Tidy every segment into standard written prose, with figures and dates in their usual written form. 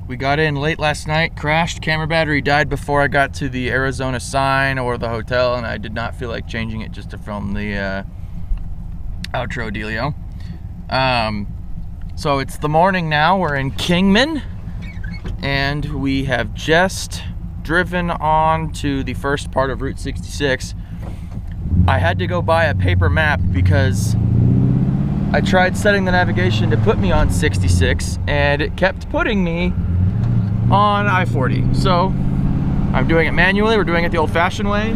We got in late last night, crashed, camera battery died before I got to the Arizona sign or the hotel, and I did not feel like changing it just to film the outro dealio. So it's the morning now, we're in Kingman, and we have just driven on to the first part of Route 66. I had to go buy a paper map because I tried setting the navigation to put me on 66 and it kept putting me on I-40. So I'm doing it manually, we're doing it the old-fashioned way.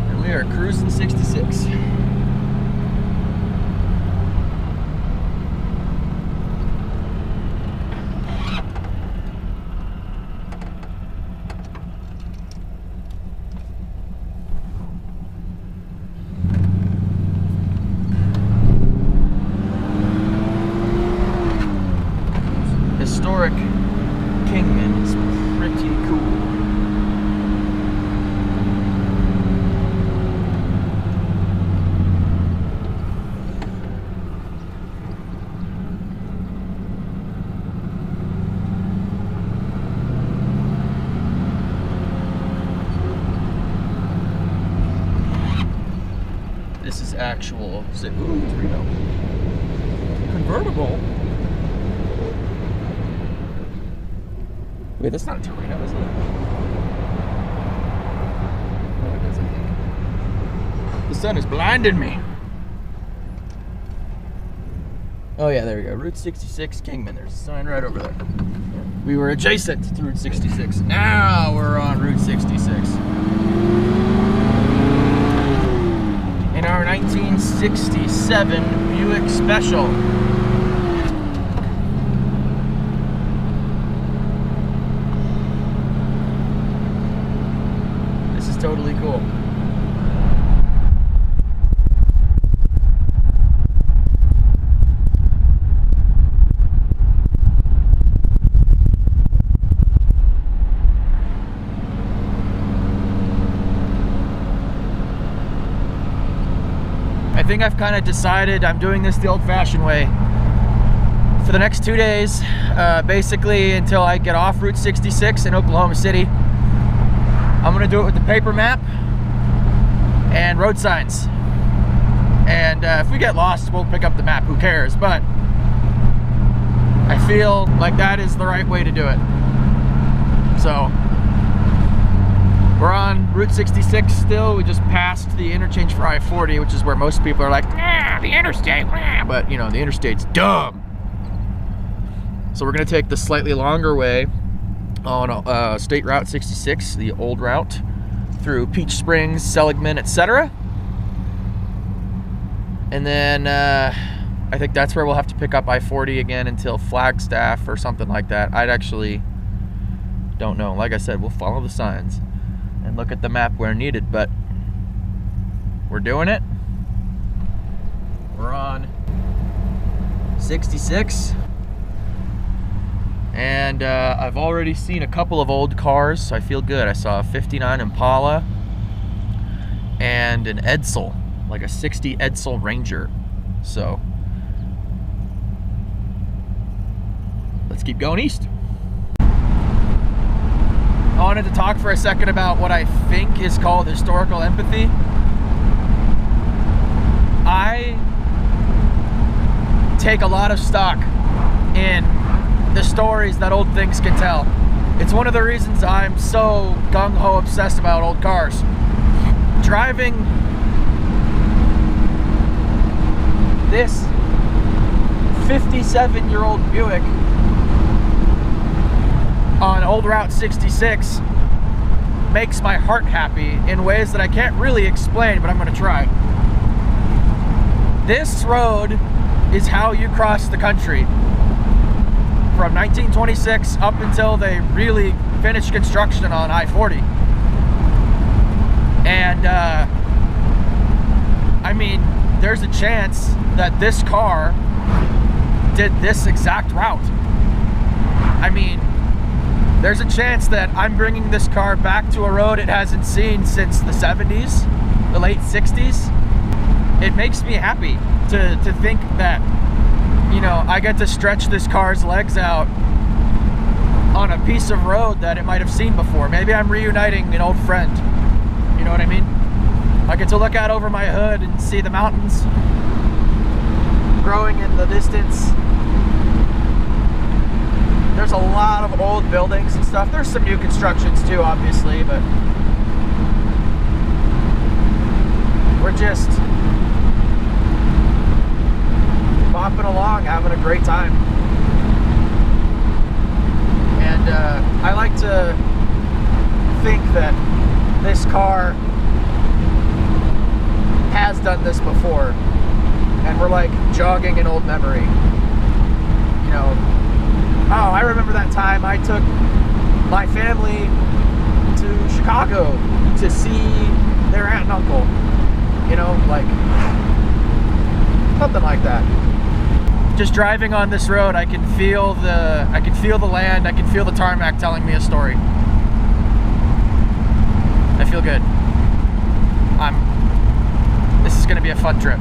And we are cruising 66. Historic Kingman is pretty cool. This is actual, ooh, Torino. Convertible. Wait, that's not a Torino, is it? No, it isn't. The sun is blinding me. Oh yeah, there we go. Route 66, Kingman. There's a sign right over there. We were adjacent to Route 66. Now we're on Route 66. In our 1967 Buick Special. Totally cool. I think I've kind of decided I'm doing this the old-fashioned way for the next 2 days, basically until I get off Route 66 in Oklahoma City. I'm gonna do it with the paper map and road signs. And if we get lost, we'll pick up the map, who cares? But I feel like that is the right way to do it. So, we're on Route 66 still. We just passed the interchange for I-40, which is where most people are like, nah, the interstate, nah. But you know, the interstate's dumb. So we're gonna take the slightly longer way on State Route 66, the old route, through Peach Springs, Seligman, etc. And then I think that's where we'll have to pick up I-40 again until Flagstaff or something like that. I'd actually don't know. Like I said, we'll follow the signs and look at the map where needed, but we're doing it. We're on 66. And I've already seen a couple of old cars, so I feel good. I saw a 59 Impala and an Edsel, like a 60 Edsel Ranger. So let's keep going east. I wanted to talk for a second about what I think is called historical empathy. I take a lot of stock in the stories that old things can tell. It's one of the reasons I'm so gung-ho obsessed about old cars. Driving this 57-year-old Buick on old Route 66 makes my heart happy in ways that I can't really explain, but I'm gonna try. This road is how you cross the country. From 1926 up until they really finished construction on I-40. And I mean, there's a chance that this car did this exact route. I mean, there's a chance that I'm bringing this car back to a road it hasn't seen since the 70s, the late 60s. It makes me happy to think that, you know, I get to stretch this car's legs out on a piece of road that it might have seen before. Maybe I'm reuniting an old friend. You know what I mean? I get to look out over my hood and see the mountains growing in the distance. There's a lot of old buildings and stuff. There's some new constructions too, obviously, but we're just bopping along, having a great time. And I like to think that this car has done this before, and we're like jogging an old memory. You know, oh, I remember that time I took my family to Chicago to see their aunt and uncle. You know, like something like that. Just driving on this road, I can feel the land, I can feel the tarmac telling me a story. I feel good. This is gonna be a fun trip.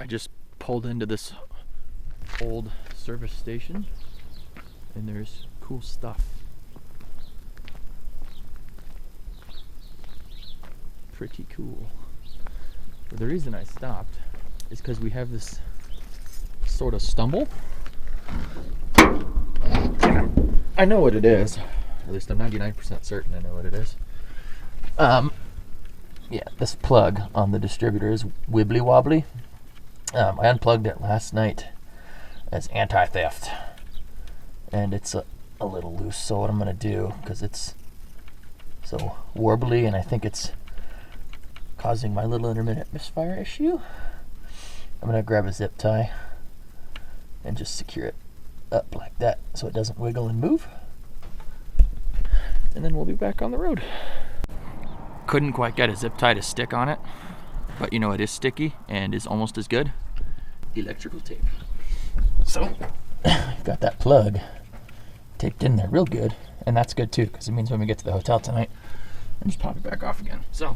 just pulled into this old service station and there's cool stuff. pretty cool. But the reason I stopped is because we have this sort of stumble. I know what it is. At least I'm 99% certain I know what it is. Yeah, this plug on the distributor is wibbly wobbly. I unplugged it last night as anti-theft, and it's a little loose. So what I'm gonna do, because it's so warbly and I think it's causing my little intermittent misfire issue, I'm gonna grab a zip tie and just secure it up like that so it doesn't wiggle and move, and then we'll be back on the road. Couldn't quite get a zip tie to stick on it, but you know it is sticky and is almost as good. Electrical tape. So I've got that plug taped in there real good, and that's good too, because it means when we get to the hotel tonight, and just pop it back off again. So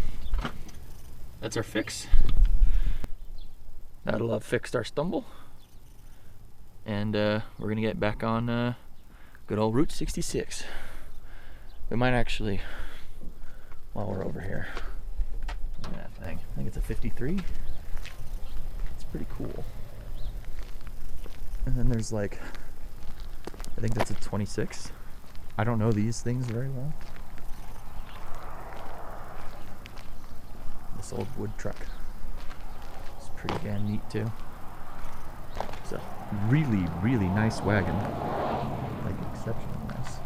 that's our fix. That'll have fixed our stumble, and we're gonna get back on good old Route 66. We might actually, while we're over here, look at that thing. I think it's a 53. It's pretty cool. And then there's like, I think that's a 26. I don't know these things very well. This old wood truck. It's pretty damn neat too. It's a really, really nice wagon. Like exceptionally nice.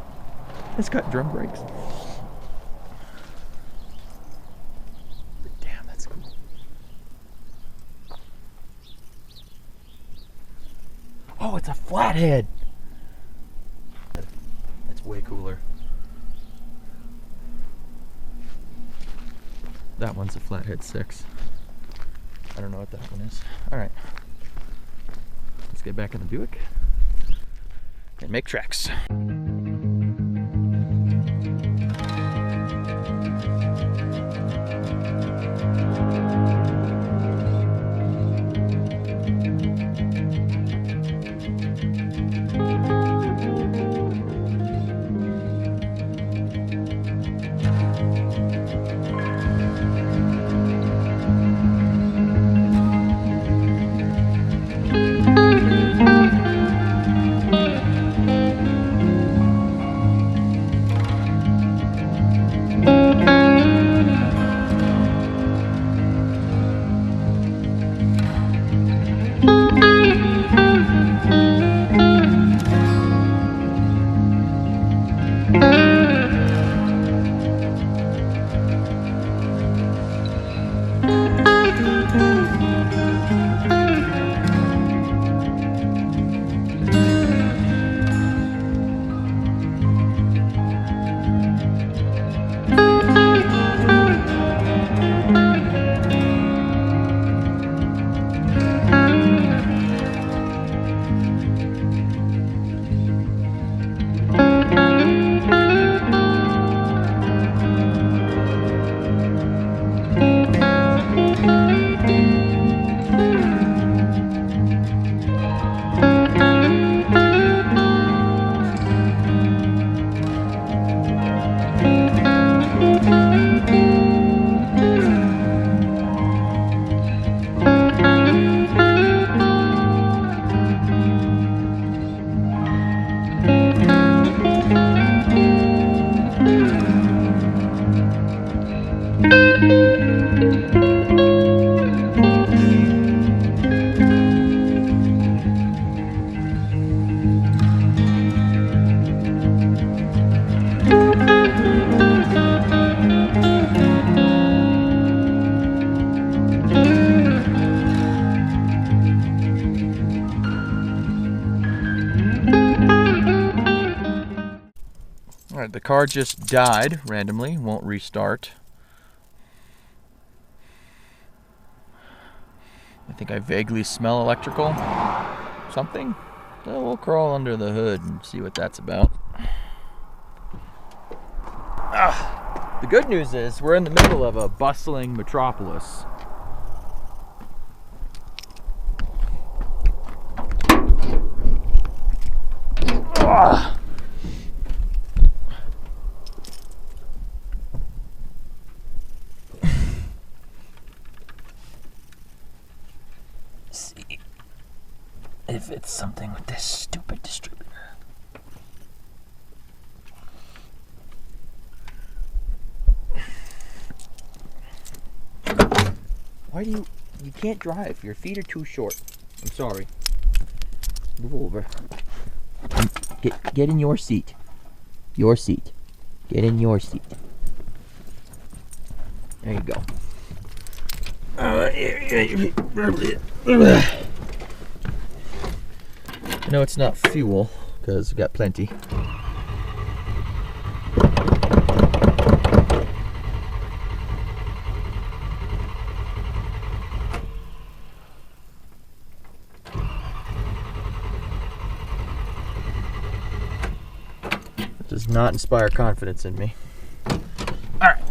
It's got drum brakes. But damn, that's cool. Oh, it's a flathead. That's way cooler. That one's a flathead 6. I don't know what that one is. All right, let's get back in the Buick and make tracks. Alright, the car just died randomly, won't restart. I think I vaguely smell electrical something. So we'll crawl under the hood and see what that's about. The good news is we're in the middle of a bustling metropolis. if it's something with this stupid distributor. Why do you can't drive. Your feet are too short. I'm sorry. Move over. Get in your seat. Your seat. Get in your seat. There you go. I know it's not fuel because we got plenty. It does not inspire confidence in me. All right,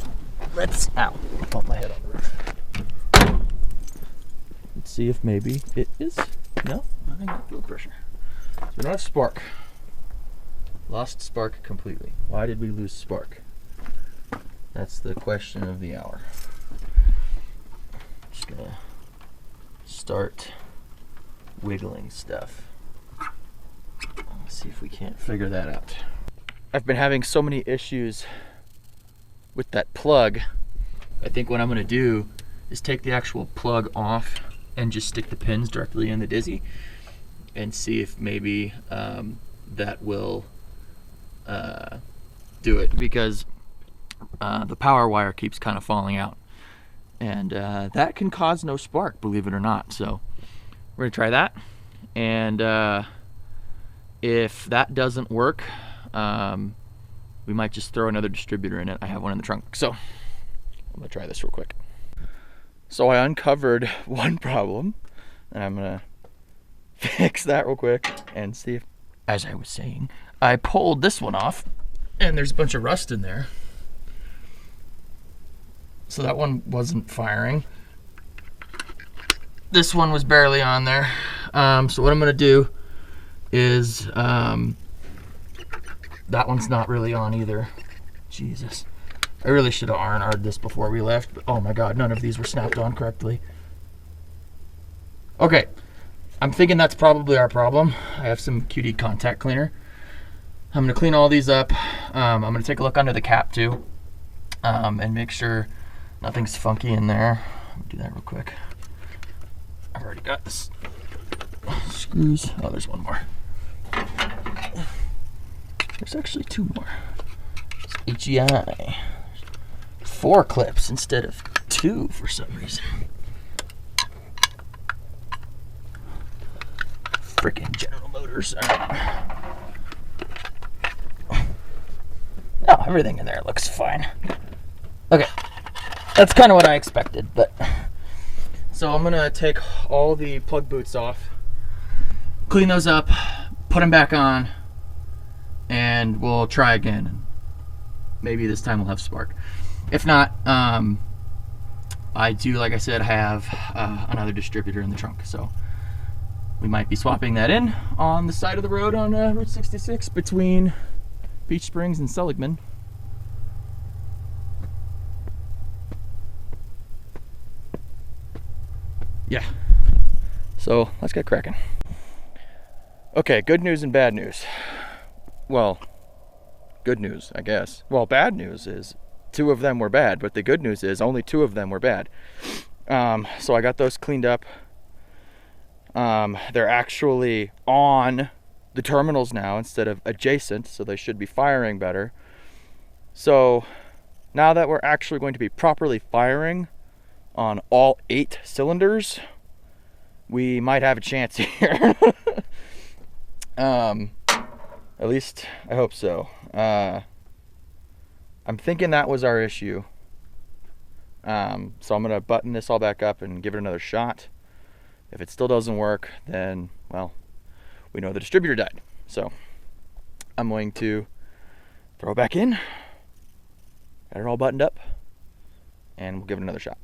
let's bump my head on the roof. Let's see if maybe it is. No, I think that's fuel pressure. So we don't have spark. Lost spark completely. Why did we lose spark? That's the question of the hour. Just gonna start wiggling stuff. Let's see if we can't figure that out. I've been having so many issues with that plug. I think what I'm gonna do is take the actual plug off and just stick the pins directly in the Dizzy and see if maybe that will do it, because the power wire keeps kind of falling out, and that can cause no spark, believe it or not. So we're gonna try that, and if that doesn't work, we might just throw another distributor in it. I have one in the trunk, so I'm gonna try this real quick. So I uncovered one problem, and I'm gonna fix that real quick and see if, as I was saying, I pulled this one off and there's a bunch of rust in there. So that one wasn't firing. This one was barely on there. So what I'm gonna do is, that one's not really on either. Jesus. I really should have R&R'd this before we left, but oh my god, none of these were snapped on correctly. Okay, I'm thinking that's probably our problem. I have some QD contact cleaner. I'm gonna clean all these up. I'm gonna take a look under the cap too, and make sure nothing's funky in there. Let me do that real quick. I've already got this screws. Oh, there's one more. There's actually two more. It's HEI. 4 clips instead of 2 for some reason. Freaking General Motors. Oh, everything in there looks fine. Okay, that's kind of what I expected, but so I'm gonna take all the plug boots off, clean those up, put them back on, and we'll try again. Maybe this time we'll have spark. If not, I do, like I said, have another distributor in the trunk, so we might be swapping that in on the side of the road on Route 66 between Beach Springs and Seligman. Yeah, so let's get cracking. Okay, good news and bad news. Well, good news, I guess. Well, bad news is 2 of them were bad, but the good news is only 2 of them were bad. So I got those cleaned up. They're actually on the terminals now instead of adjacent, so they should be firing better. So now that we're actually going to be properly firing on all 8 cylinders, we might have a chance here. At least I hope so. I'm thinking that was our issue. So I'm gonna button this all back up and give it another shot. If it still doesn't work, then, well, we know the distributor died. So I'm going to throw it back in, got it all buttoned up, and we'll give it another shot.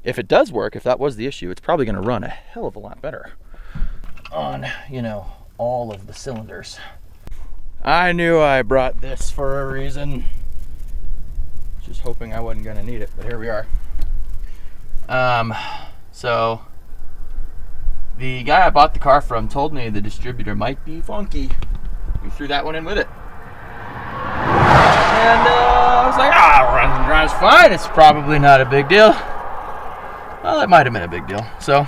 If it does work, if that was the issue, it's probably gonna run a hell of a lot better on, you know, all of the cylinders. I knew I brought this for a reason. Just hoping I wasn't gonna need it, but here we are. So The guy I bought the car from told me the distributor might be funky. We threw that one in with it. And I was like, runs and drives fine. It's probably not a big deal. Well, it might have been a big deal. So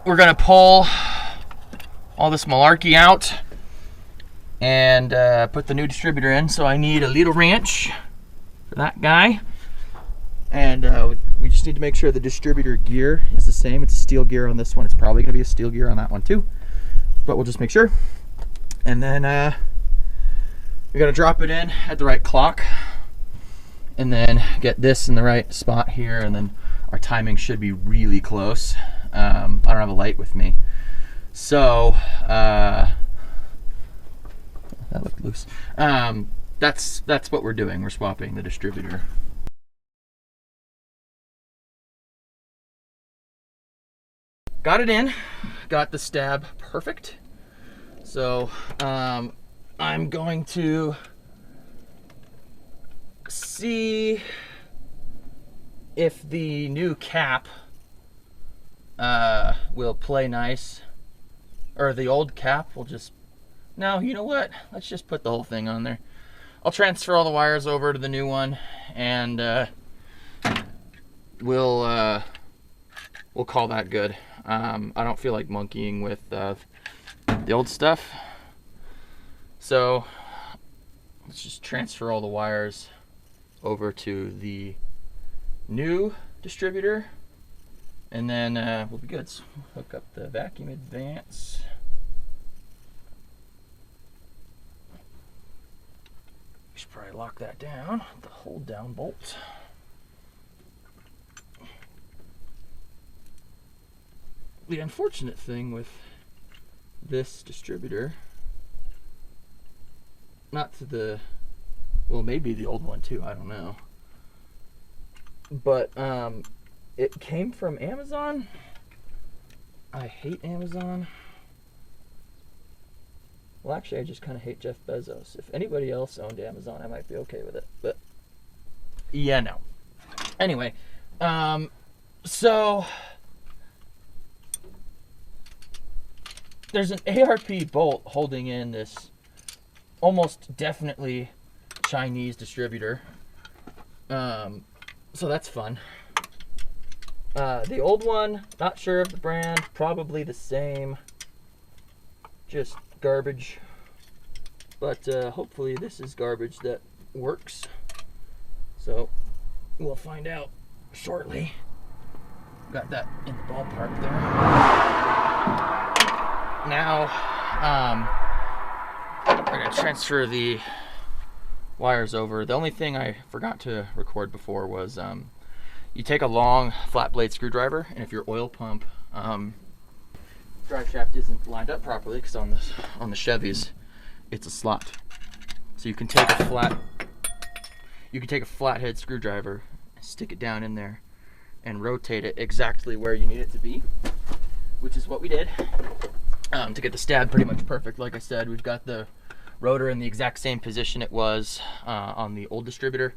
we're going to pull all this malarkey out and put the new distributor in. So I need a little wrench for that guy. And we just need to make sure the distributor gear is the same. It's a steel gear on this one. It's probably going to be a steel gear on that one too. But we'll just make sure. And then we got to drop it in at the right clock. And then get this in the right spot here. And then our timing should be really close. I don't have a light with me. So, that looked loose. That's what we're doing. We're swapping the distributor. Got it in, got the stab perfect. So I'm going to see if the new cap will play nice, or the old cap will just, no, you know what? Let's just put the whole thing on there. I'll transfer all the wires over to the new one, and we'll call that good. I don't feel like monkeying with the old stuff. So let's just transfer all the wires over to the new distributor, and then we'll be good. So hook up the vacuum advance. We should probably lock that down, the hold down bolt. The unfortunate thing with this distributor, not to the, well, maybe the old one too, I don't know, but it came from Amazon. I hate Amazon. Well, actually, I just kind of hate Jeff Bezos. If anybody else owned Amazon, I might be okay with it, but yeah, no. Anyway, so there's an ARP bolt holding in this almost definitely Chinese distributor. So that's fun. The old one, not sure of the brand, probably the same, just garbage. But hopefully this is garbage that works. So we'll find out shortly. Got that in the ballpark there. Now, we're going to transfer the wires over. The only thing I forgot to record before was you take a long flat blade screwdriver, and if your oil pump drive shaft isn't lined up properly, because on the Chevys it's a slot, so you can take a flathead screwdriver and stick it down in there and rotate it exactly where you need it to be, which is what we did. To get the stab pretty much perfect. Like I said, we've got the rotor in the exact same position it was on the old distributor.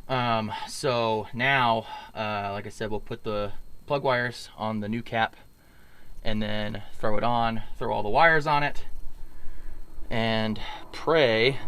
So now, like I said, we'll put the plug wires on the new cap and then throw it on, throw all the wires on it, and pray.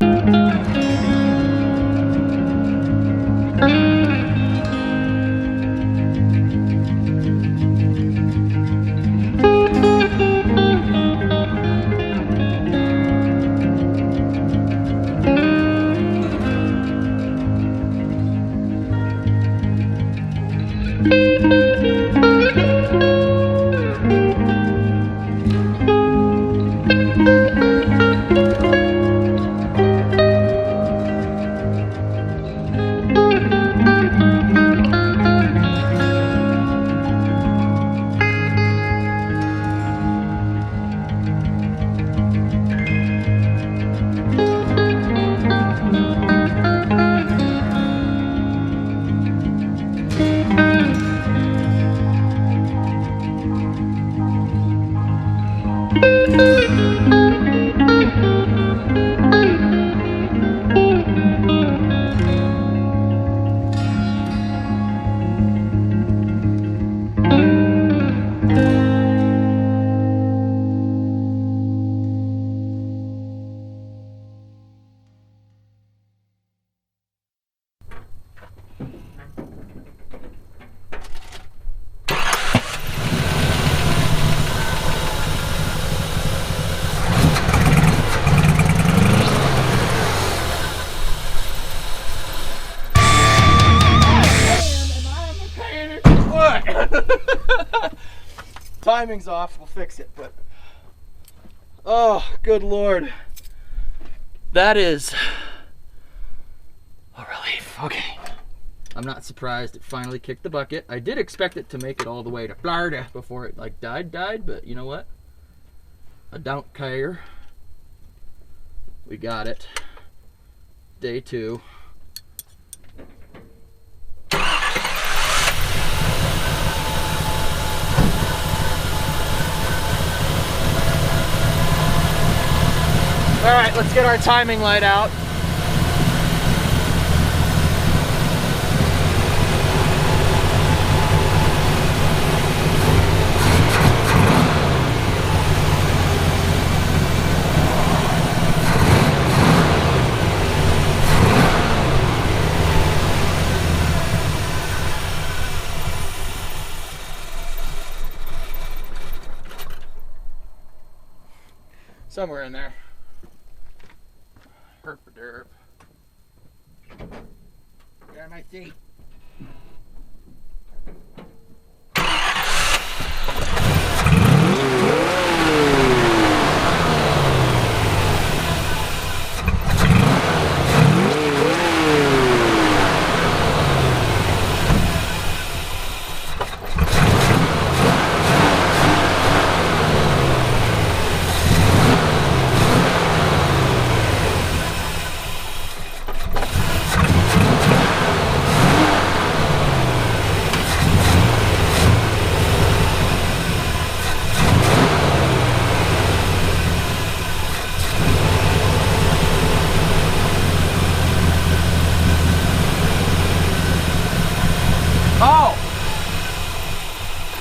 timing's off, we'll fix it, but oh, good Lord. That is a relief. Okay. I'm not surprised it finally kicked the bucket. I did expect it to make it all the way to Florida before it like died, but you know what? I don't care. We got it. Day 2. All right, let's get our timing light out. Somewhere in there. Herp-a-derp. Where am I seat?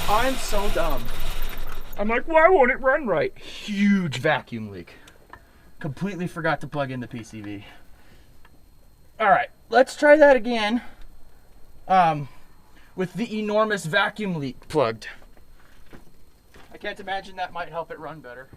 I'm so dumb. I'm like, why won't it run right? Huge vacuum leak. Completely forgot to plug in the PCV. All right, let's try that again with the enormous vacuum leak plugged. I can't imagine that might help it run better.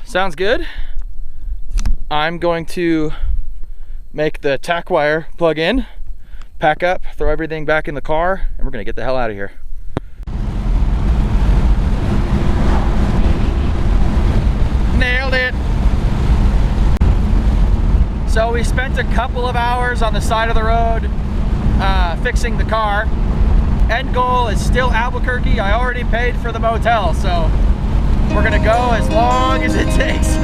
Sounds good. I'm going to make the tack wire plug in, pack up, throw everything back in the car, and we're gonna get the hell out of here. Nailed it. So we spent a couple of hours on the side of the road fixing the car. End goal is still Albuquerque. I already paid for the motel, so we're gonna go as long as it takes.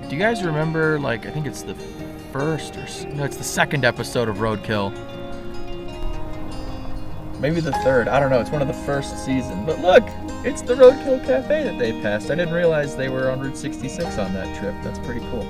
Do you guys remember, like, I think it's the first or no, it's the second episode of Roadkill. Maybe the third, I don't know, it's one of the first season. But look, it's the Roadkill Cafe that they passed. I didn't realize they were on Route 66 on that trip. That's pretty cool.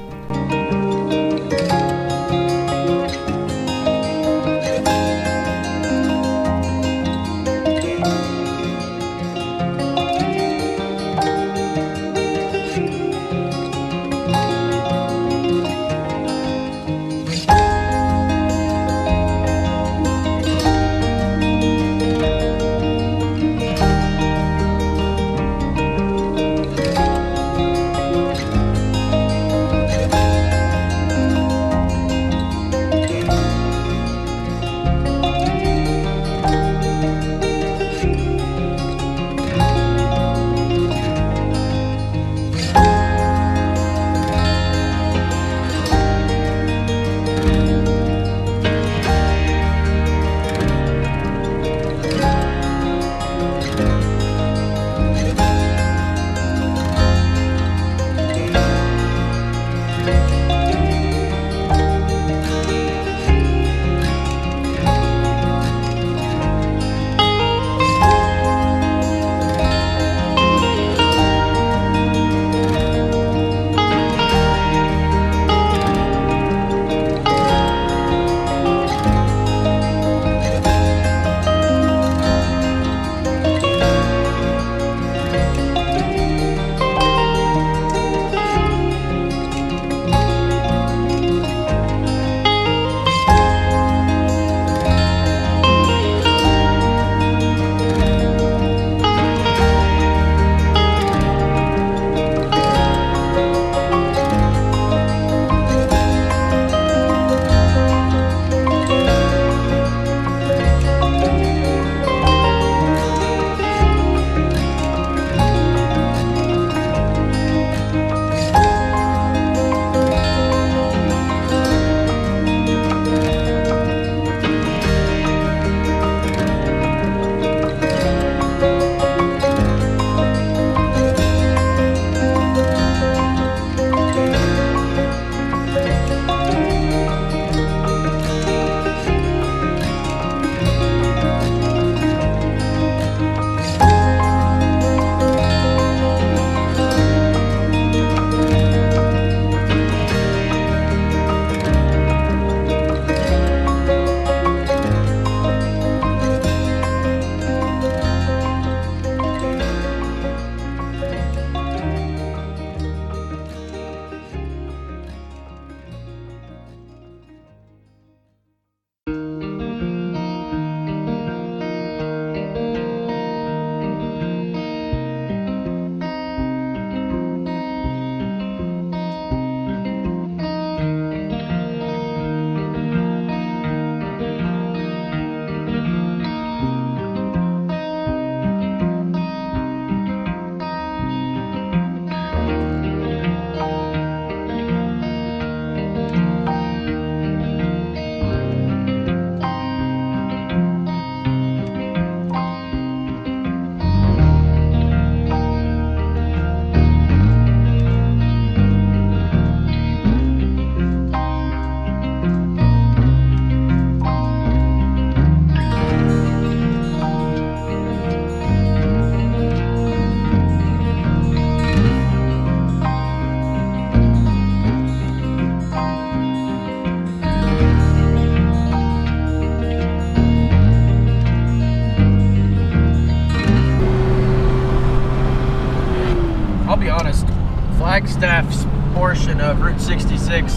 66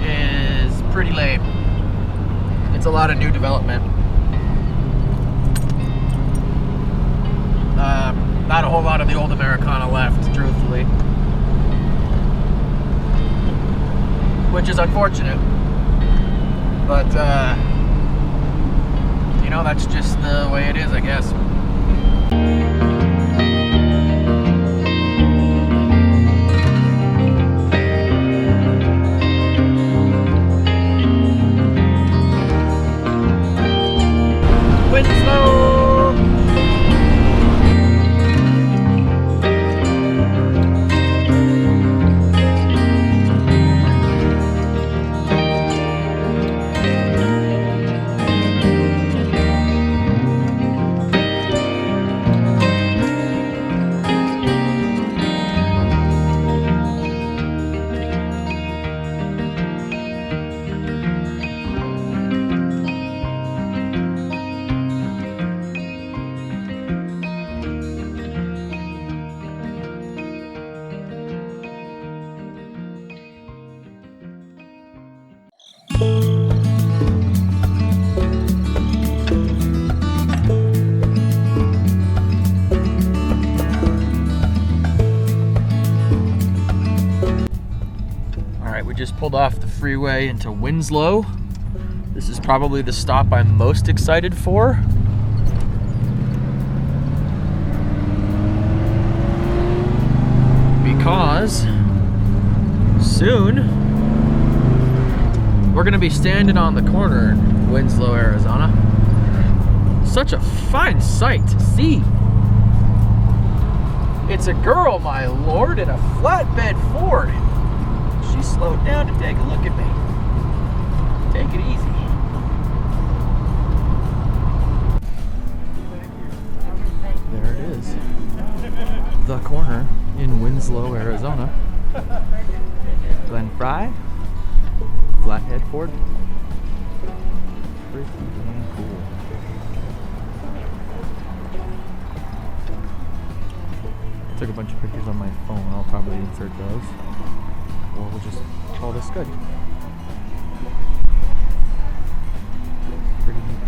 is pretty lame. It's a lot of new development. Not a whole lot of the old Americana left, truthfully. Which is unfortunate. But, you know, that's just the way it is, I guess. Just pulled off the freeway into Winslow. This is probably the stop I'm most excited for. Because soon we're gonna be standing on the corner in Winslow, Arizona. Such a fine sight to see. It's a girl, my lord, in a flatbed Ford. She slowed down to take a look at me. Take it easy. There it is. The corner in Winslow, Arizona. Glen Fry, flathead Ford. Pretty damn cool. Took a bunch of pictures on my phone. I'll probably insert those. Or we'll just call this good. Pretty neat.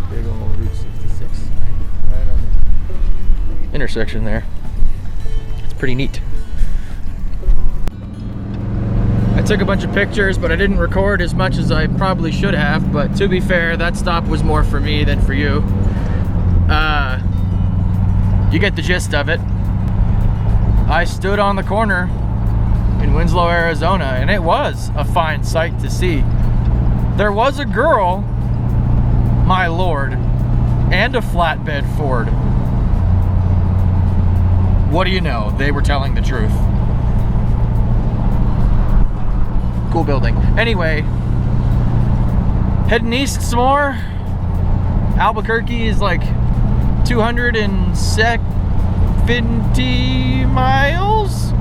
Big old Route 66 right on the intersection there. It's pretty neat. I took a bunch of pictures, but I didn't record as much as I probably should have. But to be fair, that stop was more for me than for you. You get the gist of it. I stood on the corner in Winslow, Arizona, and it was a fine sight to see. There was a girl, my lord, and a flatbed Ford. What do you know? They were telling the truth. Cool building. Anyway, heading east some more. Albuquerque is like 270 miles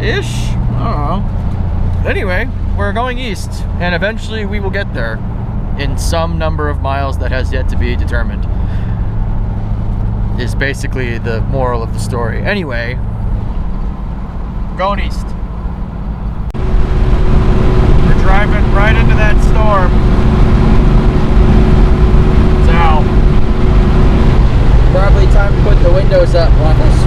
ish. I don't know. Anyway, we're going east, and eventually we will get there in some number of miles that has yet to be determined. Is basically the moral of the story. Anyway, going east. We're driving right into that storm. Probably time to put the windows up, Waffles.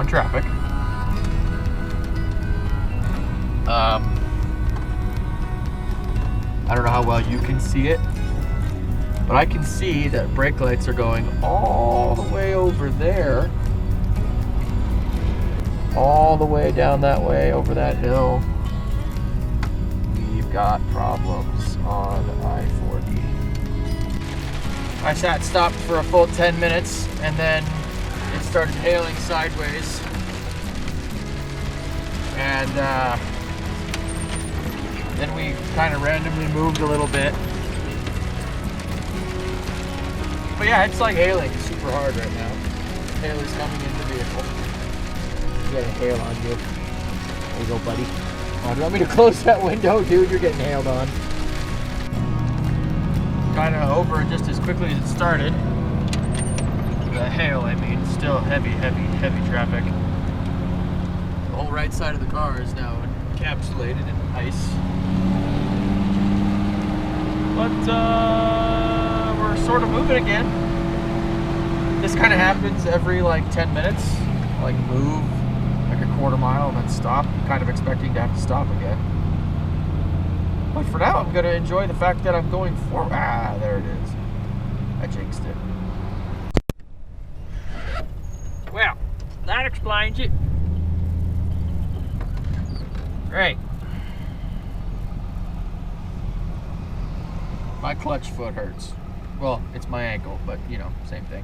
eastbound traffic. I don't know how well you can see it, but I can see that brake lights are going all the way over there, all the way down that way over that hill. We've got problems on I-40. I sat stopped for a full 10 minutes and then it started hailing sideways. And then we kind of randomly moved a little bit. But yeah, it's like hailing super hard right now. Hail is coming in the vehicle. You got a hail on you. There you go, buddy. Oh, do you want me to close that window? Dude, you're getting hailed on. Kind of over just as quickly as it started. The hail, I mean, still heavy traffic. The whole right side of the car is now encapsulated in ice. But we're sort of moving again. This kind of happens every like 10 minutes. Like move like a quarter mile and then stop, kind of expecting to have to stop again. But for now, I'm going to enjoy the fact that I'm going forward. Ah, there it is. I jinxed it. Well, that explains it. Great. My clutch foot hurts. Well, it's my ankle, but you know, same thing.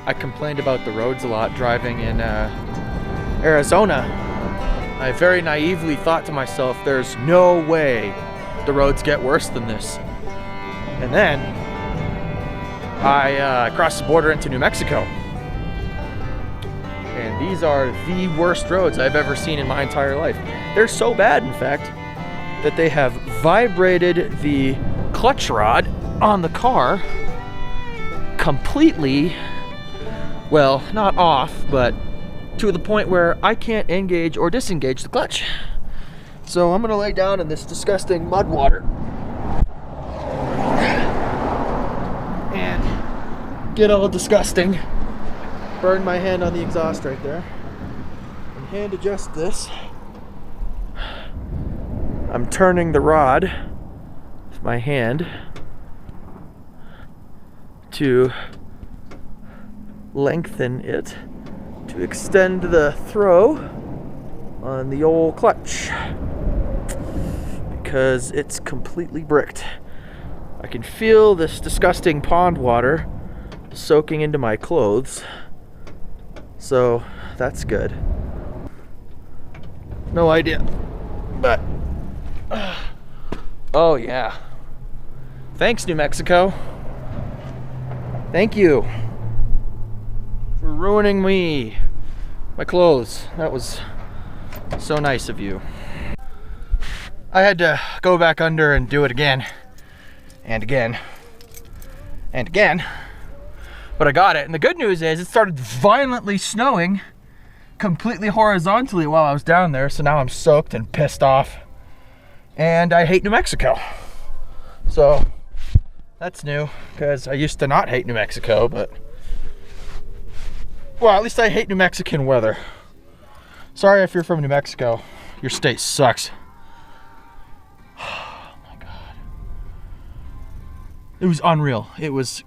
I complained about the roads a lot driving in Arizona. I very naively thought to myself, there's no way the roads get worse than this. And then I crossed the border into New Mexico. And these are the worst roads I've ever seen in my entire life. They're so bad, in fact, that they have vibrated the clutch rod on the car completely, well, not off, but to the point where I can't engage or disengage the clutch. So I'm gonna lay down in this disgusting mud water and get all disgusting, burn my hand on the exhaust right there, and hand adjust this. I'm turning the rod with my hand to lengthen it to extend the throw on the old clutch because it's completely bricked. I can feel this disgusting pond water soaking into my clothes, so that's good. No idea, but oh yeah, thanks New Mexico, thank you for ruining me my clothes. That was so nice of you. I had to go back under and do it again and again and again, but I got it. And the good news is it started violently snowing completely horizontally while I was down there, so now I'm soaked and pissed off, and I hate New Mexico. So that's new, because I used to not hate New Mexico, but well, at least I hate New Mexican weather. Sorry if you're from New Mexico, your state sucks. Oh my God. It was unreal. It was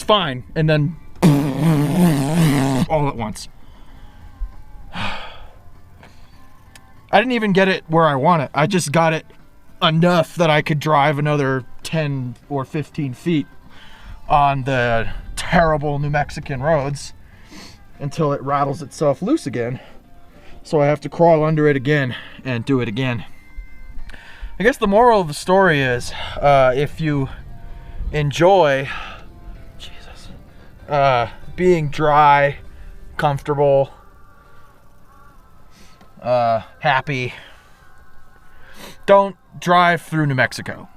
fine, and then all at once. I didn't even get it where I want it. I just got it enough that I could drive another 10 or 15 feet on the terrible New Mexican roads until it rattles itself loose again. So I have to crawl under it again and do it again. I guess the moral of the story is, if you enjoy being dry, comfortable, happy, don't drive through New Mexico.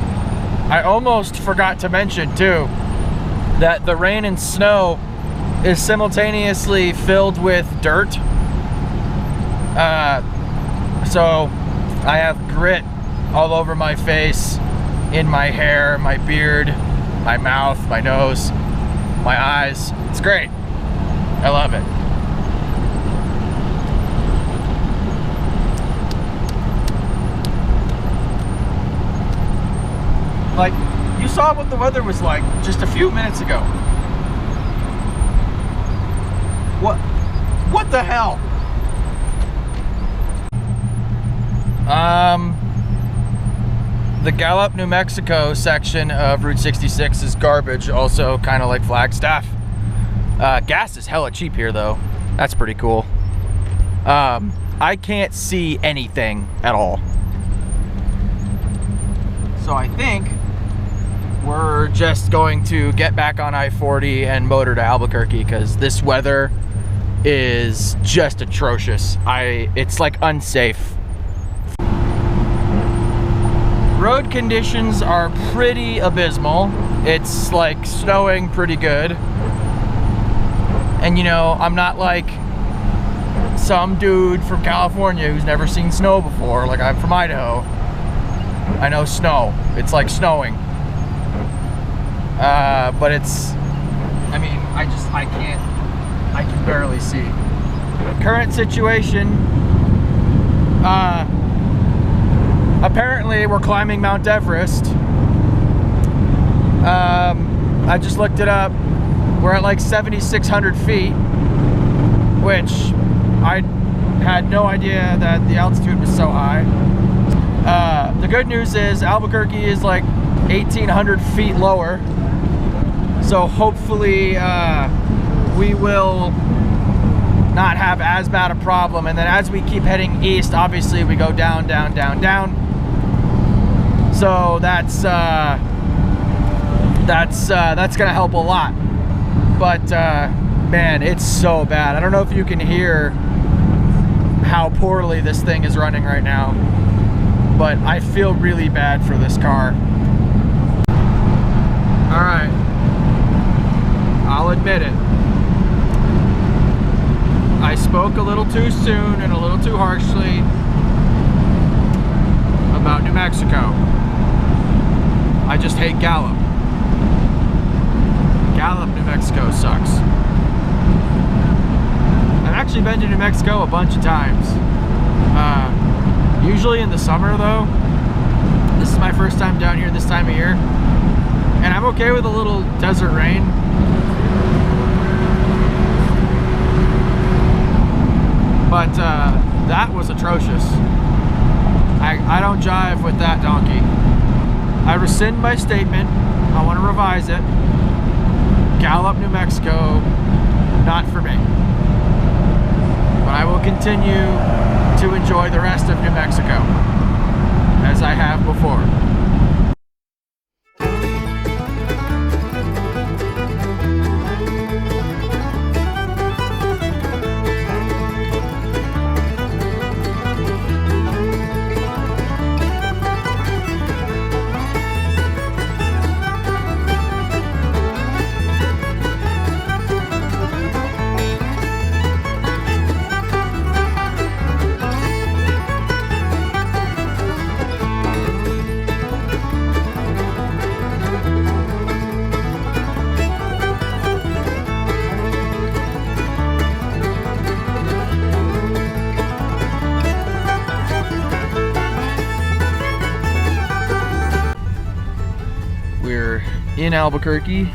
I almost forgot to mention too that the rain and snow is simultaneously filled with dirt. So I have grit all over my face, in my hair, my beard, my mouth, my nose, my eyes. It's great. I love it. Like, you saw what the weather was like just a few minutes ago. What the hell? The Gallup, New Mexico section of Route 66 is garbage, also kind of like Flagstaff. Gas is hella cheap here though. That's pretty cool. I can't see anything at all. So I think we're just going to get back on I-40 and motor to Albuquerque, because this weather is just atrocious. It's like unsafe. Road conditions are pretty abysmal. It's like snowing pretty good. And you know, I'm not like some dude from California who's never seen snow before. Like, I'm from Idaho. I know snow. It's like snowing. But it's, I mean, I can barely see. Current situation, apparently we're climbing Mount Everest. I just looked it up. We're at like 7,600 feet, which I had no idea that the altitude was so high. The good news is Albuquerque is like 1,800 feet lower. So hopefully we will not have as bad a problem. And then as we keep heading east, obviously we go down, down, down, down. So that's gonna help a lot. But man, it's so bad. I don't know if you can hear how poorly this thing is running right now, but I feel really bad for this car. All right, I'll admit it. I spoke a little too soon and a little too harshly about New Mexico. I just hate Gallup. Gallup, New Mexico sucks. I've actually been to New Mexico a bunch of times. Usually in the summer though. This is my first time down here this time of year. And I'm okay with a little desert rain. But that was atrocious. I don't jive with that donkey. I rescind my statement. I want to revise it. Gallup, New Mexico, not for me. But I will continue to enjoy the rest of New Mexico, as I have before. in Albuquerque.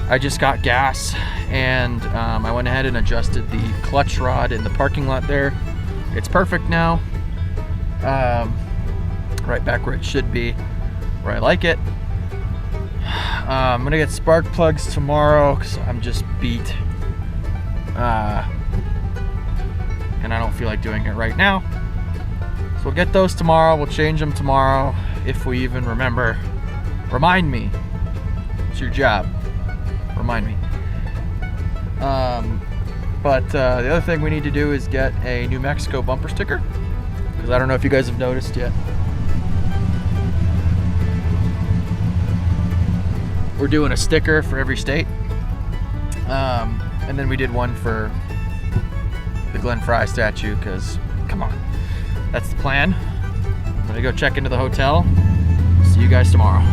I just got gas, and I went ahead and adjusted the clutch rod in the parking lot there. It's perfect now. Right back where it should be, where I like it. I'm gonna get spark plugs tomorrow because I'm just beat. And I don't feel like doing it right now. So we'll get those tomorrow. We'll change them tomorrow if we even remember. Remind me. It's your job. Remind me. But the other thing we need to do is get a New Mexico bumper sticker, because I don't know if you guys have noticed yet. We're doing a sticker for every state. And then we did one for the Glenn Fry statue, because come on, that's the plan. I'm gonna go check into the hotel. See you guys tomorrow.